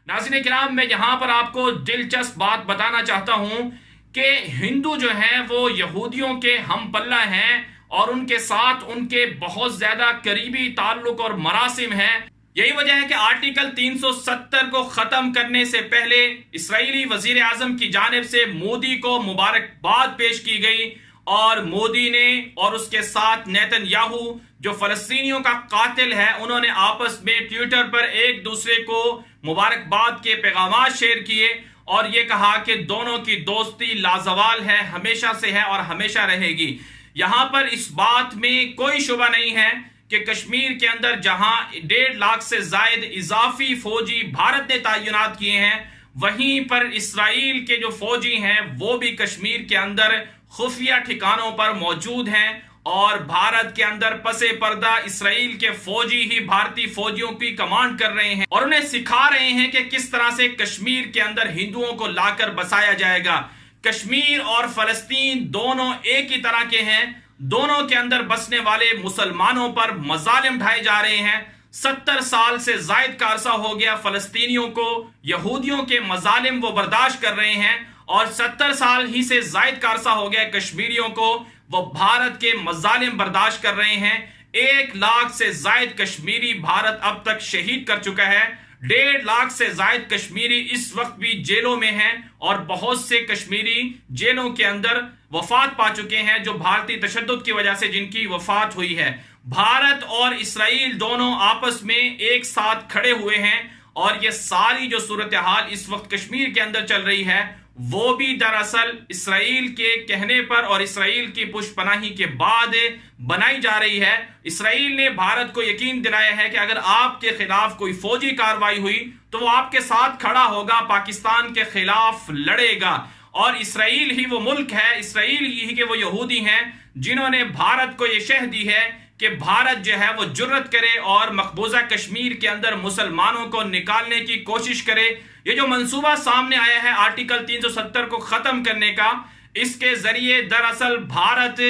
ناظرین کرام، میں یہاں پر آپ کو دلچسپ بات بتانا چاہتا ہوں کہ ہندو جو ہیں وہ یہودیوں کے ہم پلہ ہیں اور ان کے ساتھ ان کے بہت زیادہ قریبی تعلق اور مراسم ہیں۔ یہی وجہ ہے کہ آرٹیکل 370 کو ختم کرنے سے پہلے اسرائیلی وزیر اعظم کی جانب سے مودی کو مبارکباد پیش کی گئی، اور مودی نے اور اس کے ساتھ نیتن یاہو جو فلسطینیوں کا قاتل ہے، انہوں نے آپس میں ٹویٹر پر ایک دوسرے کو مبارکباد کے پیغامات شیئر کیے اور یہ کہا کہ دونوں کی دوستی لازوال ہے، ہمیشہ سے ہے اور ہمیشہ رہے گی۔ یہاں پر اس بات میں کوئی شبہ نہیں ہے کہ کشمیر کے اندر جہاں 1.5 لاکھ سے زائد اضافی فوجی بھارت نے تعینات کیے ہیں، وہیں پر اسرائیل کے جو فوجی ہیں وہ بھی کشمیر کے اندر خفیہ ٹھکانوں پر موجود ہیں، اور بھارت کے اندر پس پردہ اسرائیل کے فوجی ہی بھارتی فوجیوں کی کمانڈ کر رہے ہیں اور انہیں سکھا رہے ہیں کہ کس طرح سے کشمیر کے اندر ہندوؤں کو لا کر بسایا جائے گا۔ کشمیر اور فلسطین دونوں ایک ہی طرح کے ہیں، دونوں کے اندر بسنے والے مسلمانوں پر مظالم ڈھائے جا رہے ہیں۔ 70 سال سے زائد کا عرصہ ہو گیا فلسطینیوں کو یہودیوں کے مظالم وہ برداشت کر رہے ہیں، اور 70 سال ہی سے زائد کا عرصہ ہو گیا کشمیریوں کو وہ بھارت کے مظالم برداشت کر رہے ہیں۔ 1 لاکھ سے زائد کشمیری بھارت اب تک شہید کر چکا ہے، 1.5 لاکھ سے زائد کشمیری اس وقت بھی جیلوں میں ہیں، اور بہت سے کشمیری جیلوں کے اندر وفات پا چکے ہیں جو بھارتی تشدد کی وجہ سے جن کی وفات ہوئی ہے۔ بھارت اور اسرائیل دونوں آپس میں ایک ساتھ کھڑے ہوئے ہیں، اور یہ ساری جو صورتحال اس وقت کشمیر کے اندر چل رہی ہے وہ بھی دراصل اسرائیل کے کہنے پر اور اسرائیل کی پشت پناہی کے بعد بنائی جا رہی ہے۔ اسرائیل نے بھارت کو یقین دلایا ہے کہ اگر آپ کے خلاف کوئی فوجی کارروائی ہوئی تو وہ آپ کے ساتھ کھڑا ہوگا، پاکستان کے خلاف لڑے گا، اور اسرائیل ہی وہ ملک ہے، اسرائیل ہی کہ وہ یہودی ہیں جنہوں نے بھارت کو یہ شہ دی ہے کہ بھارت جو ہے وہ جرت کرے اور مقبوضہ کشمیر کے اندر مسلمانوں کو نکالنے کی کوشش کرے۔ یہ جو منصوبہ سامنے آیا ہے آرٹیکل 370 کو ختم کرنے کا، اس کے ذریعے دراصل بھارت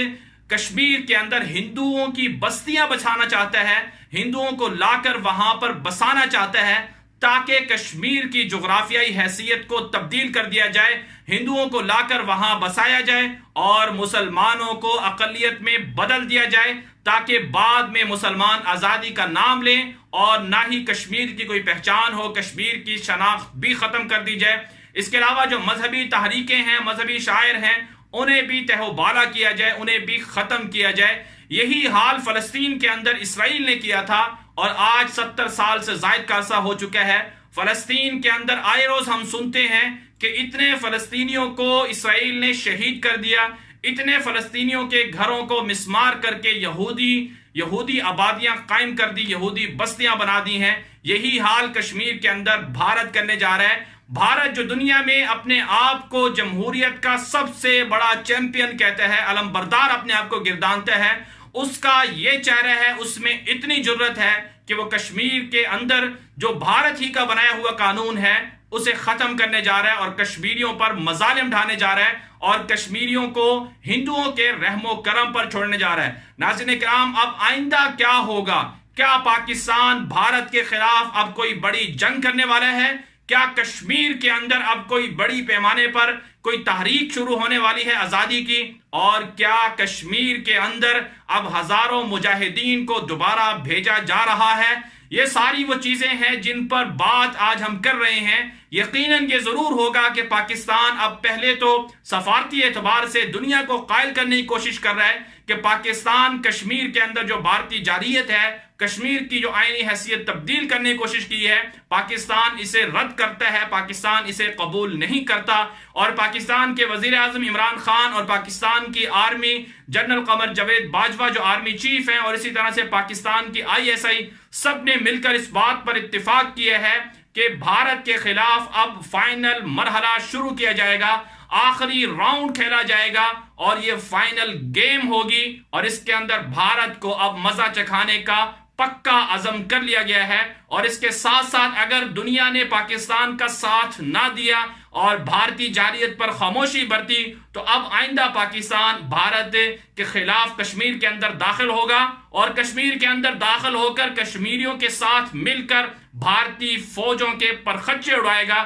کشمیر کے اندر ہندوؤں کی بستیاں بچانا چاہتا ہے، ہندوؤں کو لا کر وہاں پر بسانا چاہتا ہے تاکہ کشمیر کی جغرافیائی حیثیت کو تبدیل کر دیا جائے، ہندوؤں کو لا کر وہاں بسایا جائے اور مسلمانوں کو اقلیت میں بدل دیا جائے، تاکہ بعد میں مسلمان آزادی کا نام لیں اور نہ ہی کشمیر کی کوئی پہچان ہو، کشمیر کی شناخت بھی ختم کر دی جائے۔ اس کے علاوہ جو مذہبی تحریکیں ہیں، مذہبی شاعر ہیں، انہیں بھی تہ و بالا کیا جائے، انہیں بھی ختم کیا جائے۔ یہی حال فلسطین کے اندر اسرائیل نے کیا تھا، اور آج 70 سال سے زائد کا عرصہ ہو چکا ہے۔ فلسطین کے اندر آئے روز ہم سنتے ہیں کہ اتنے فلسطینیوں کو اسرائیل نے شہید کر دیا، اتنے فلسطینیوں کے گھروں کو مسمار کر کے یہودی آبادیاں قائم کر دی، یہودی بستیاں بنا دی ہیں۔ یہی حال کشمیر کے اندر بھارت کرنے جا رہا ہے۔ بھارت جو دنیا میں اپنے آپ کو جمہوریت کا سب سے بڑا چیمپئن کہتا ہے، علم بردار اپنے آپ کو گردانتا ہے، اس کا یہ چہرہ ہے، اس میں اتنی جرت ہے کہ وہ کشمیر کے اندر جو بھارت ہی کا بنایا ہوا قانون ہے اسے ختم کرنے جا رہا ہے، اور کشمیریوں پر مظالم ڈھانے جا رہا ہے، اور کشمیریوں کو ہندوؤں کے رحم و کرم پر چھوڑنے جا رہا ہے۔ ناظرین کرام، اب آئندہ کیا ہوگا؟ کیا پاکستان بھارت کے خلاف اب کوئی بڑی جنگ کرنے والا ہے؟ کیا کشمیر کے اندر اب کوئی بڑی پیمانے پر کوئی تحریک شروع ہونے والی ہے آزادی کی؟ اور کیا کشمیر کے اندر اب ہزاروں مجاہدین کو دوبارہ بھیجا جا رہا ہے؟ یہ ساری وہ چیزیں ہیں جن پر بات آج ہم کر رہے ہیں۔ یقیناً یہ ضرور ہوگا کہ پاکستان اب پہلے تو سفارتی اعتبار سے دنیا کو قائل کرنے کی کوشش کر رہا ہے کہ پاکستان کشمیر کے اندر جو بھارتی جارحیت ہے، کشمیر کی جو آئینی حیثیت تبدیل کرنے کی کوشش کی ہے، پاکستان اسے رد کرتا ہے، پاکستان اسے قبول نہیں کرتا، اور پاکستان کے وزیر اعظم عمران خان اور پاکستان کی آرمی جنرل قمر جاوید باجوہ جو آرمی چیف ہیں، اور اسی طرح سے پاکستان کی ISI، سب نے مل کر اس بات پر اتفاق کیا ہے کہ بھارت کے خلاف اب فائنل مرحلہ شروع کیا جائے گا، آخری راؤنڈ کھیلا جائے گا، اور یہ فائنل گیم ہوگی، اور اس کے اندر بھارت کو اب مزہ چکھانے کا پکا عزم کر لیا گیا ہے، اور اس کے ساتھ ساتھ اگر دنیا نے پاکستان کا ساتھ نہ دیا اور بھارتی جارحیت پر خاموشی برتی تو اب آئندہ پاکستان بھارت کے خلاف کشمیر کے اندر داخل ہوگا، اور کشمیر کے اندر داخل ہو کر کشمیریوں کے ساتھ مل کر بھارتی فوجوں کے پرخچے اڑائے گا۔